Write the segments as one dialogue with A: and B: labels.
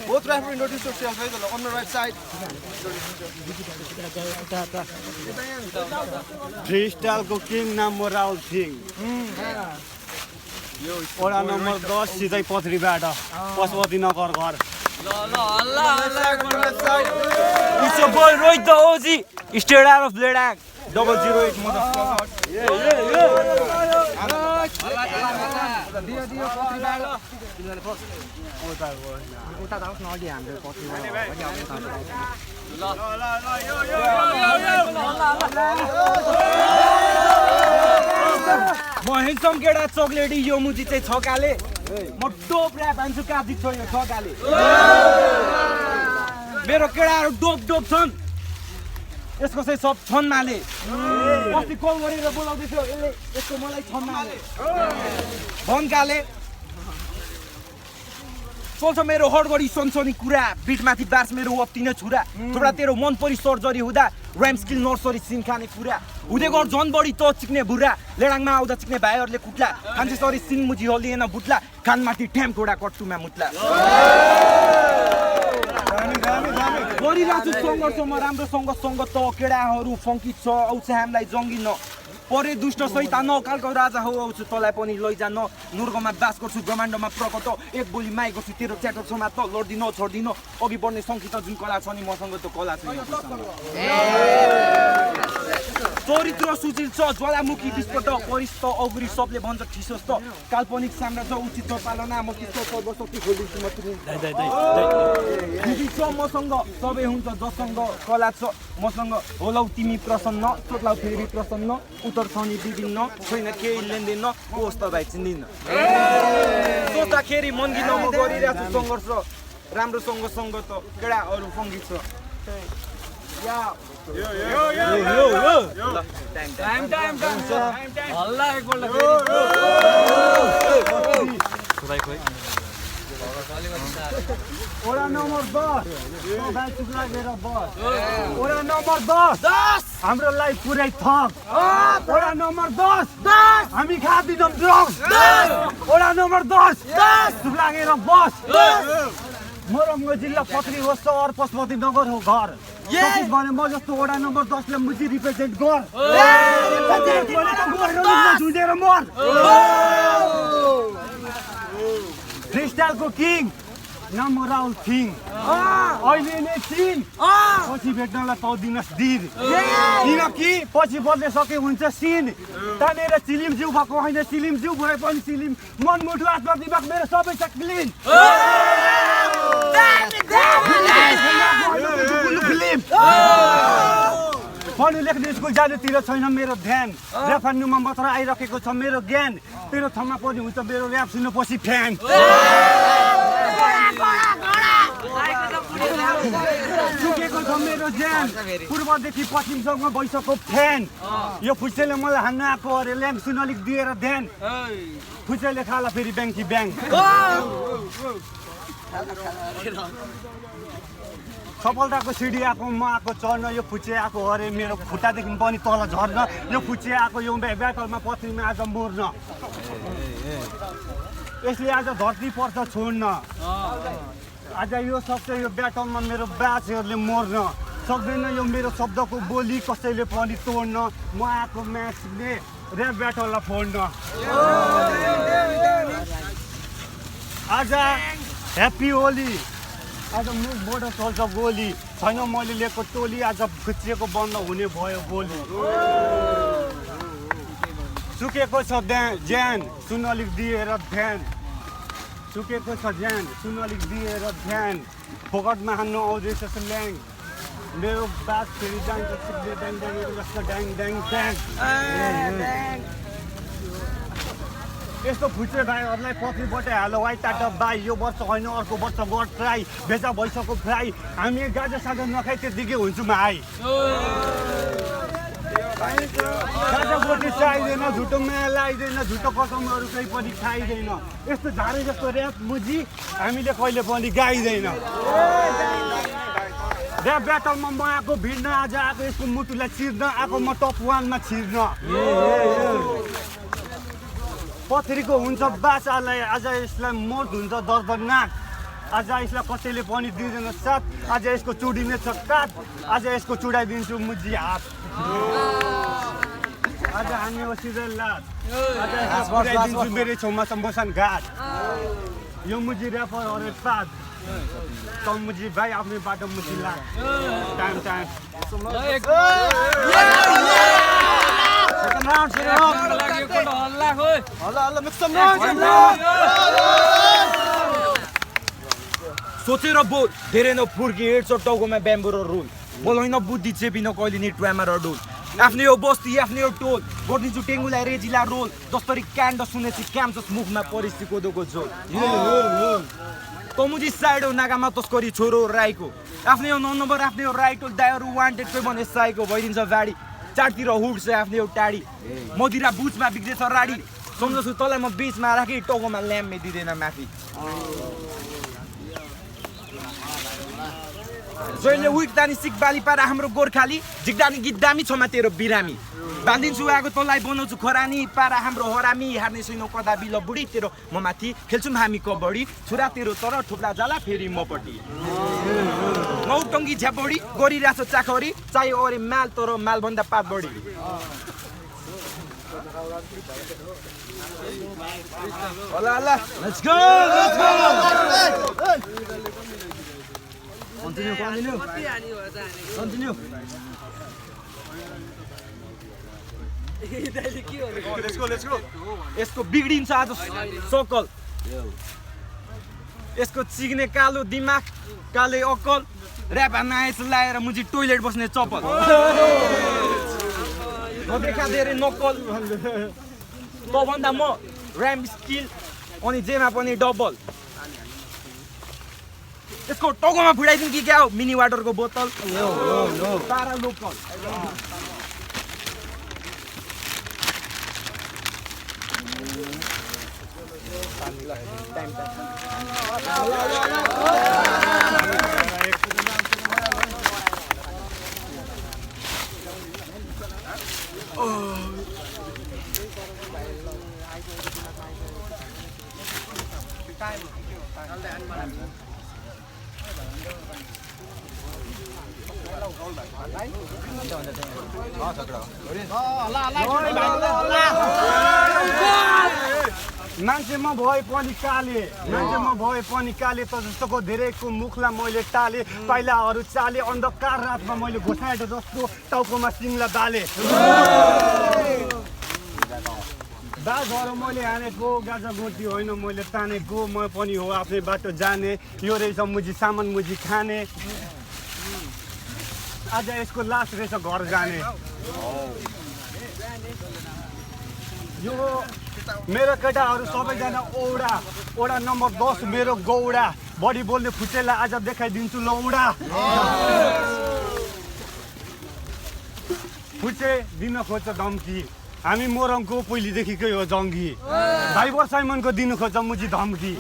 A: Both referee notice yourself on the right side.
B: Freestyle cooking number Raul Singh. Oda number 10 सिधै पथरीबाट पशुपति नगर घर. It's your boy Rohit the OG, straight out of Ladakh. 008 motherfucker. म handsome केटा चक्लेटी यो मुजी चाहिँ छकाले म dope rap हान्छु काजी छ यो छकाले मेरो केटाहरु डोप डोप छन् यसको चाहिँ सब छन्माले अस्ति कल गरेर बोलाउँदै थियो यसले यसको मलाई छन्माले भनकाले सोल्छ मेरो हडगडी सनसनी कुरा बिटमाथि बार्स मेरो वप्तिने छुरा थोडा तेरो मन परि सर्जरी हुँदा र्याम स्किल नर्सरी सिन खाने कुरा हुँदै गर झन बढी त चिक्ने भुरा लेडाङमा आउँदा चिक्ने भाइहरूले कुट्ला खान्छे सरी सिन मुजी हलिएन बुट्ला कानमाथि ठ्याम कोडा कट्टुमा मुट्ला गरिरहेछु सङ्घर्षमा राम्रोसँग त केडाहरू फङ्की छ आउँछ हामीलाई जङ्गिन परे दुष्ट सैतान कालको राजा हो आउँछु तँलाई पनि लैजान नुर्गमा बास गर्छु ब्रह्माण्डमा प्रकट एक बोली माइ गर्छु तेरो च्याटर छमा त लड्दिन छोड्दिन अघि बढ्ने सङ्गीत जुन कला छ नि मसँग त कला छैन चरित्र सुचिल छ ज्वालामुखी विस्फोट परिस्त अगुरी सबले भन्छ ठिसोस् त काल्पनिक साम्राज्य उचित पालना मस्तिष्क सर्वशक्ति खोलिदिन्छु म तिमी छ मसँग सबै हुन्छ जसँग कला छ मसँग होलौ तिमी प्रसन्न सोध्लाउ फेरि प्रसन्न उत्तर छ नि विभिन्न छैन केही लेनदेन कोस् त भाइ चिन्दिन सोच्दाखेरि मन गिन म गरिरहेको छु सङ्घर्ष राम्रोसँग सँग त केडाहरू फङ्गी छ ओरा नम्बर 10 हाम्रो लाइफ पुरै थक ओरा नम्बर 10 हामी खादिनौँ ड्रग्स ओरा नम्बर 10 लागेर बस मोरङ्ग जिल्ला पत्री हो सहर पशुपति नगर हो घर सतीश भने म जस्तो ओडा नम्बर 10 ले मुजी रिप्रेजेन्ट गर झुझेर मर फ्रीस्टाइलको किङ नाम राहुल सिंह अहिले नै चिन पछि भेट्नलाई पाउँदिनस् दिर किनकि पछि बदले सके हुन्छ सिन तानेर चिलिम जिउ भएको होइन सिलिम जिउ भए पनि सिलिम मन मुटु आत्मा दिमाग मेरो सबै छ क्लिन पढ्नु लेख्ने स्कुल जानेतिर छैन मेरो ध्यान ऱ्याप हान्नुमा मात्र आइरहेको छ मेरो ज्ञान तेरो ठाउँमा पनि हुन्छ मेरो ऱ्याप सुन्नुपछि फ्यान सुकेको छ मेरो ज्यान पूर्वदेखि पश्चिमसम्म भइसक्यो फ्यान यो फुच्चेले मलाई हान्न आएको अरे ल्याङ सुन अलिक दिएर ध्यान फुच्चेले खाला फेरि ब्याङ्की ब्याङ्क सफलताको सिडी आएको म आएको चढ्न यो फुच्चे आएको अरे मेरो खुट्टादेखि पनि तल झर्न यो फुच्चे आएको यो ब्याटलमा पत्नीमा आज मर्न यसले आज धरती पर्छ छोड्न आज यो सक्छ यो ब्याटलमा मेरो बाछहरूले मर्न सक्दैन यो मेरो शब्दको बोली कसैले पनि तोड्न म आएको म्याचले ऱ्याप ब्याटललाई फोड्न आज ह्याप्पी होली आज मुखबाट चल्छ गोली छैन मैले लिएको टोली आज खुच्चिएको बन्द हुने भयो गोली सुकेको छ ज्यान सुन अलिक दिएर ध्यान सुकेको छ ज्यान सुन अलिक दिएर ध्यान फोकटमा हान्नु आउँदैछ ल्याङ मेरो बात फेरि जान्छ सिक्ने ड्याङ ड्याङ जस्तो ड्याङ ड्याङ ड्याङ यस्तो फुच्चे भाइहरूलाई पत्रीबाटै हालो वाइ टाटा बाई यो वर्ष होइन अर्को वर्ष गर ट्राई बेचा भइसक्यो फ्राई हामी गाजा साजा नखाइ त्यतिकै हुन्छौँ हाई गाजा गोटी चाहिँदैन झुटो माया लगाइँदैन झुटो कसमहरू केही पनि खाइँदैन यस्तो झारे जस्तो ऱ्याप मुजी हामीले कहिले पनि गाइँदैन ऱ्याप ब्याटलमा म आएको भिड्न आज आएको यसको मुटुलाई चिर्न आएको म टप 1 मा छिर्न
C: पथरीको हुन्छ बाचालाई आज यसलाई मर्द हुन्छ दर्दनाक आज यसलाई कसैले पनि दिँदैन साथ आज यसको चुडिने छ काट आज यसको चुडाइदिन्छु मुजी हात आज हामी सिधै लात आज यसलाई पुर्याइदिन्छु मेरो छेउमा सम्बोसन घाट यो मुजी ऱ्यापर अरे पात त मुजी भाइ आफ्नै बाटो मुजी ला टाइम
B: Second round,
A: हल्ला make some noise.
B: सोचेर बोल धेरै नफुर्की हेड्छ टाउकोमा ब्याम्बो र रोल बोलाइन बुद्धि चेपिन कहिले नि ट्र्यामर र डोल आफ्नो यो बस्ती आफ्नो यो टोल गरिदिन्छु टेङ्गुलाई रेजिला रोल जसरी क्यान्ड सुनेपछि क्याम्पस मुखमा परिस्थिति कोदोको झोल तमुजी साइड हो नागामा तस्करी छोरो राईको आफ्नो यो 9 नम्बर आफ्नो यो राइट दायहरू वान्टेड कोही भने साइको भइदिन्छ भाडी चारतिर हुड छ आफ्नो यो टाडी मदिरा बुचमा बिग्रेछ राडी सम्झछु तँलाई म बिचमा राखी टाउकोमा ल्याम्मे दिँदैन माथि जहिले उइक्दानी सिक बाली पारा हाम्रो गोर्खाली जिग्दानी गीत दामी छमा तेरो बिरामी बान्दिन्छु आगो तँलाई बनाउँछु खरानी पारा हाम्रो हरामी हार्ने छैनौ कदा बिल बुढी तेरो म माथि खेल्छौँ हामी कबड्डी छुरा तेरो तर ठुप्ला जाला फेरि मपट्टि नौटङ्गी झ्यापडी गरिरहेछ चाखरी चाहियो अरे माल तर मालभन्दा पात बढी होला let's go Continue.
A: Let's go.
B: यसको बिग्डिन्छ आज सकल यसको चिग्ने कालो दिमाग काले अक्कल ऱ्याप नाइस लाएर मुजी टोइलेट बस्ने चप्पल नदेखा धेरै नक्कल तभन्दा म ऱ्याम स्किल अनि जेमा पनि डबल यसको टाउकोमा फुटाइदिउँ कि क्या हो मिनी वाटरको बोतल तारा लोकल
C: मान्छेमा भए पनि काले त जस्तोको धेरैको मुखलाई मैले टाले पहिलाहरू चाले अन्धकार रातमा मैले घोटाएर जस्तो टाउकोमा सिङ्ला बाले दाजहरू मैले हानेको गाजा गोटी होइन मैले तानेको म पनि हो आफ्नै बाटो जाने यो रहेछ मुजी सामान मुजी खाने आज यसको लास्ट रहेछ घर जाने यो मेरो केटाहरू सबैजना ओडा नम्बर 10 मेरो गौडा बढी बोल्ने फुटेला आज देखाइदिन्छु लौडा फुटे दिन खोज्छ धम्की हामी मोरङको पहिलेदेखिकै हो जङ्गी भाइबर साइमनको दिनु खोज्छ मुजी धम्की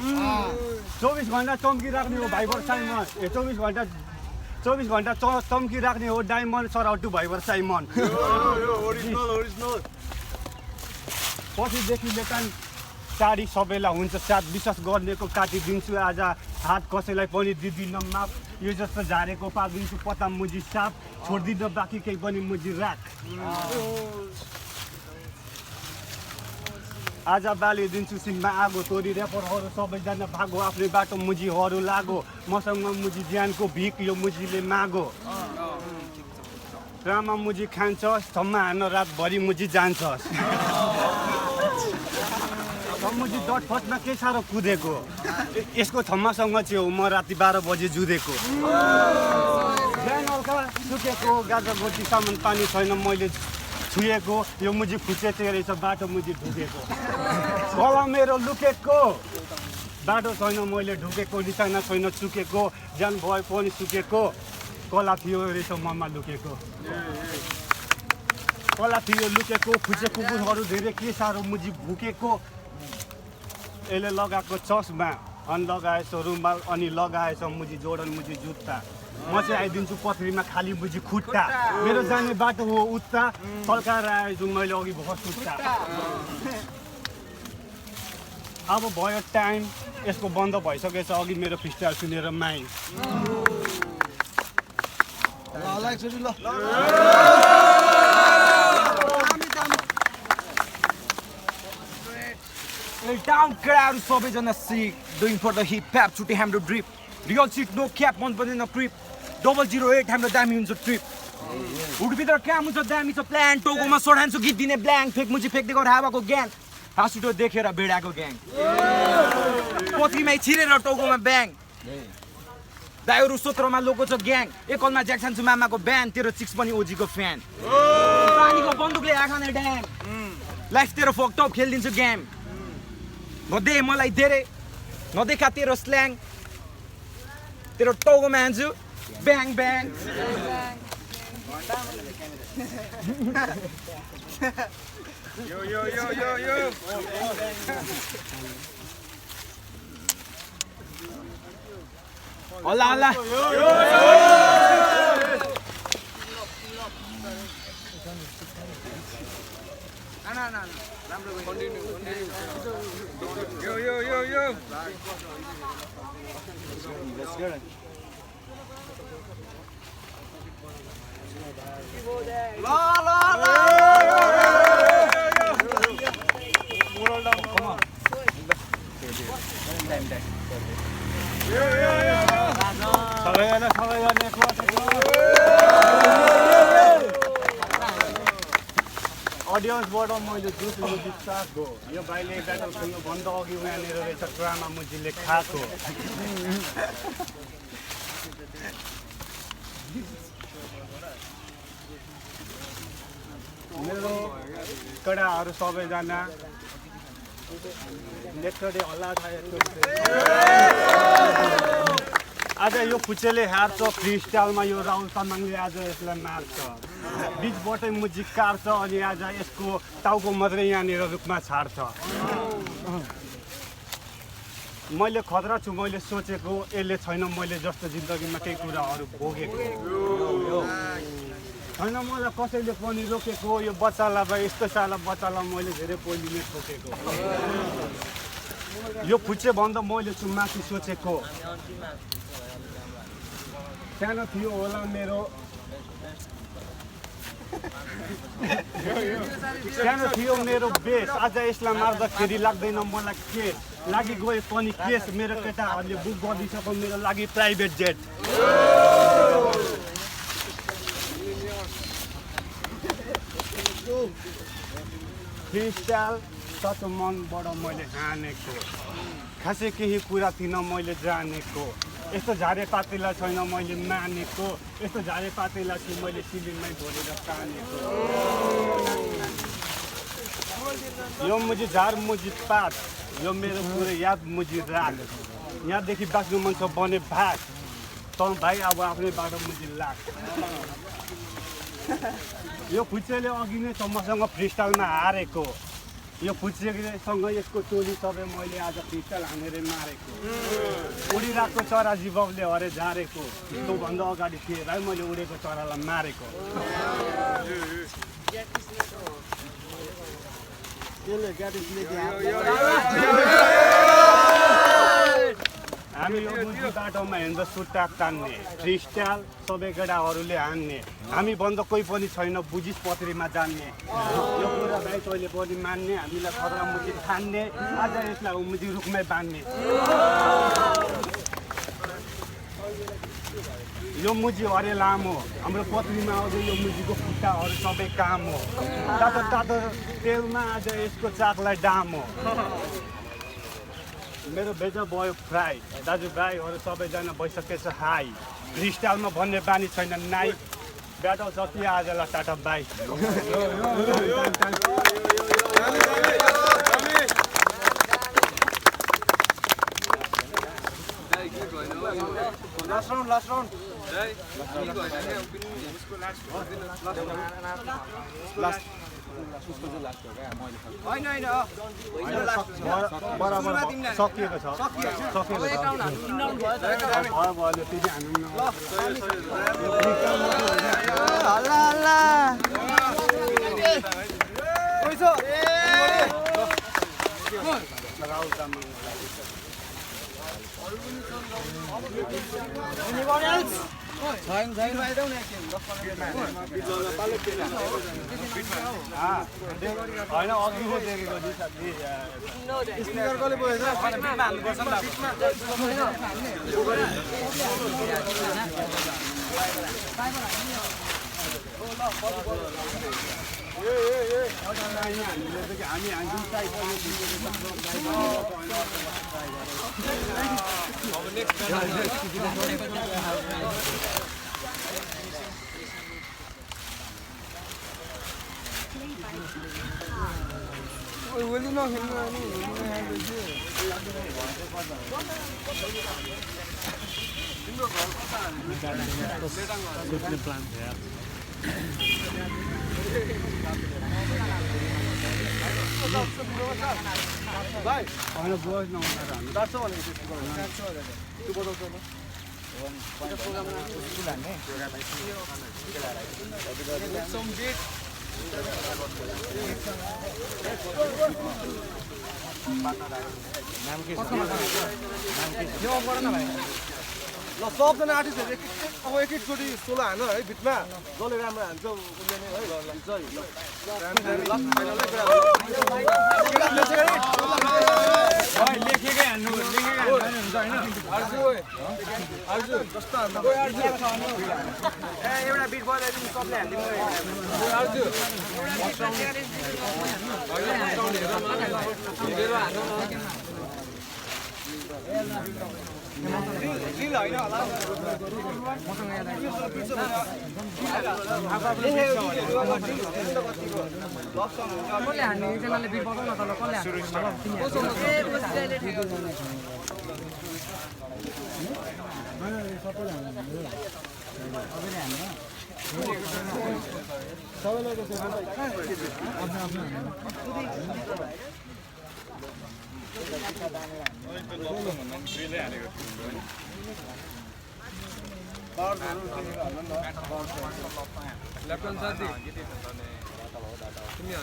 C: 24 घण्टा चम्किराख्ने हो भाइबर साइमन 24 घण्टा चम्किराख्ने हो डायमन्ड सराउटु भाइबर साइमन
A: ओरिजिनल
C: पछिदेखि लेखान टाढी सबैलाई हुन्छ साथ विश्वास गर्नेको काटिदिन्छु आज हात कसैलाई पनि दिदिन माफ यो जस्तो झारेको पाकिदिन्छु पत्ता मुजी साफ छोडिदिन बाँकी केही पनि मुजी राख आज बालिदिन्छु सिङमा आगो तोरी ऱ्यापरहरू सबैजना भागो आफ्नै बाटो मुजीहरू लागो मसँग मुजी ज्यानको भिख यो मुजीले मागो रामा मुजी खान्छस् थम्मा हान्न रातभरि मुजी जान्छस् मुजी डटफटमा के साह्रो कुदेको यसको थम्मासँग चाहिँ हो म राति 12 बजे जुधेको बिहान हल्का सुकेको गाजा गोटी सामान पानी छैन मैले छुएको यो मुजी फुचेको रहेछ बाटो मुजी ढुकेको गला मेरो लुकेको बाटो छैन मैले ढुकेको निशाना छैन चुकेको ज्यान भए पनि सुकेको कला थियो रहेछ ममा लुकेको कला थियो लुकेको फुचे कुकुरहरू धेरै के साह्रो मुजी भुकेको यसले लगाएको चस्मा अनि लगाएछ रुमाल अनि लगाएछ मुजी जोडन मुजी जुत्ता म चाहिँ आइदिन्छु पथरीमा खाली मुजी खुट्टा मेरो जाने बाटो हो उत्ता तल्काएर आएछु मैले अघि भर्खर सुत्ता अब भयो टाइम यसको बन्द भइसकेछ अघि मेरो फ्रिस्टाइल सुनेर माइ
B: Down crowd सबैजना sick doing for the hip hop छुट्टी हाम्रो drip real shit no cap मन पर्दैन creep 008 हाम्रो दामी हुन्छ trip उडभित्र काम हुन्छ दामी छ प्लान टोकोमा सडान्छु गीत दिने ब्ल्याङ्क फेक मुजी फेक्दै गर हावाको ग्याङ हाँसुटो देखेर बेडाको ग्याङ पोथीमै छिरेर टोकोमा ब्याङ दाइहरू 17 मा लोको छ ग्याङ एकलमा ज्याक्सन छु मामाको ब्यान तेरो चिक्स पनि ओजीको फ्यान पानीको बन्दुकले आखाने ड्याम लाइफ तेरो फक टप खेलिदिन्छु गेम नदे मलाई धेरै नदेखा तेरो स्ल्याङ तेरो टोकोमा हान्छु ब्याङ ब्याङ
A: Yo.
B: होला होला
A: Yo.
C: अडियन्सबाट मैले जुस मुजी चाएको यो भाइले ब्याटल खेल्नुभन्दा अघि उहाँनिर रहेछ ड्रामा मुजीले खाएको मेरो कडाहरू सबैजना नेटले हल्ला आज यो फुचेले हार्छ फ्री स्टाइलमा यो राहुल तामाङले आज यसलाई मार्छ बिचबाटै मुजी काट्छ अनि आज यसको टाउको मात्रै यहाँनिर रुखमा छाड्छ मैले खतरा छु मैले सोचेको यसले छैन मैले जस्तो जिन्दगीमा केही कुराहरू भोगेको छैन मलाई कसैले पनि रोकेको यो बच्चालाई यस्तो साला बच्चालाई मैले धेरै पोली नै ठोकेको यो फुचे भन्दा मैले छु माथि सोचेको सानो थियो होला मेरो सानो थियो मेरो बेस आज यसलाई मार्दाखेरि लाग्दैन मलाई केस लागि गए पनि केस मेरो केटाहरूले बुक गरिदिसक्यो मेरो लागि प्राइभेट जेट फ्री स्टाइल सचो मनबाट मैले हानेको खासै केही कुरा थिइनँ मैले जानेको यस्तो झारेपातीलाई छैन मैले मानेको यस्तो झारेपातीलाई छु मैले सिलिङमै ढोलेर कानेको यो मुजी झार मुजी पात यो मेरो पुरै याद मुजी राग यहाँदेखि बाँच्नु मन छ बने भाग तर भाइ अब आफ्नै बाटो मुजी लाग यो फुच्चेले अघि नै मसँग फ्रिस्टाइलमा हारेको यो फुच्चेसँग यसको टोली सबै मैले आज फ्रिस्टाइल हानेर मारेको उडिरहेको चरा जीवले हरे झारेको त्योभन्दा अगाडि थिए भाइ मैले उडेको चरालाई मारेको हामी यो बुझ्नु बाटोमा हिँड्दा सुट्टा तान्ने फ्री स्टाइल सबै केटाहरूले हान्ने हामी भन्दा कोही पनि छैन बुझिस पत्रीमा जान्ने यो कुरा भाइ तैँले पनि मान्ने हामीलाई खतरा मुजी ठान्ने आज यसलाई मुजी रुखमै बान्ने यो मुजी हरे लामो हाम्रो पत्रीमा आउँदै यो मुजीको खुट्टाहरू सबै काम हो तातो तातो तेलमा आज यसको चाकलाई डाम हो मेरो भेजा भयो फ्राई दाजुभाइहरू सबैजना भइसकेछ हाई फ्री स्टाइलमा भन्ने बानी छैन नाइ ब्याटल जति आजलाई टाटा बाई
A: Last round. होइन
C: बराबर सकिएको छ राहुल तामाङलाई होइन अघि पो देखेको नि साथी
A: स्पिकर कसले बोलेछ
B: बिचमा हाल्नुपर्छ नि
C: हामी
A: होली नखेल्नु अनि भाइ
C: होइन बोझ नहुँदा
A: दार्छ भनेको त्यो बजाउँछ ल सबजना आर्टिस्टहरू अब एक एकचोटि सोलो हान है बिचमा जसले राम्रो हान्छ उसले नै है
C: लेखेकै हान्नु
B: एउटा बिट बजाइदिनु सबले
D: कसले हान्ने एकजनाले बिट बजाउन तल कसले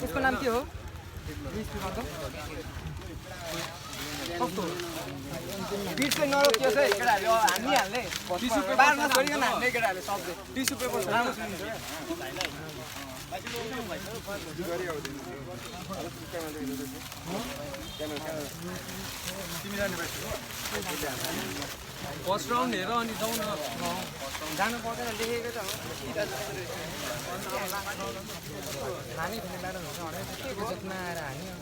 D: उसको नाम के हो
B: बिट चाहिँ नरोकियोस् है केटाहरूले हान्ने बारमा छोडिकन हान्ने केटाहरूले सक्दै टिस्यु पेपर राम्रो सुनिन्छ
A: फर्स्ट राउन्ड हेर अनि जाउँ न
D: जानु पर्दैन लेखेको त हो हानी भन्ने बाटो हुन्छ भने के बुझ्नमा आएर हान्यो